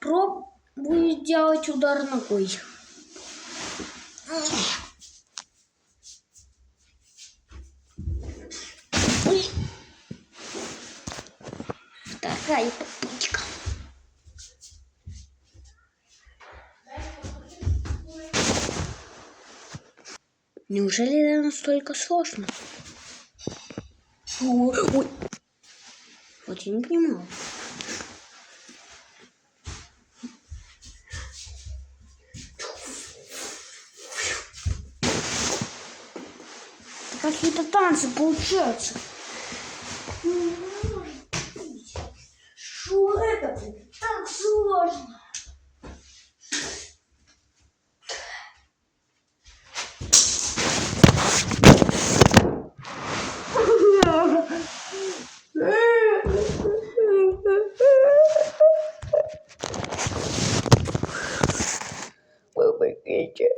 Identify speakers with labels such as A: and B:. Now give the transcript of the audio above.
A: Пробую сделать удар ногой. Вторая попытка. Неужели это настолько сложно? Ой. Вот я не понимаю. Это какие-то танцы получаются. Что это? Так сложно. Помогите.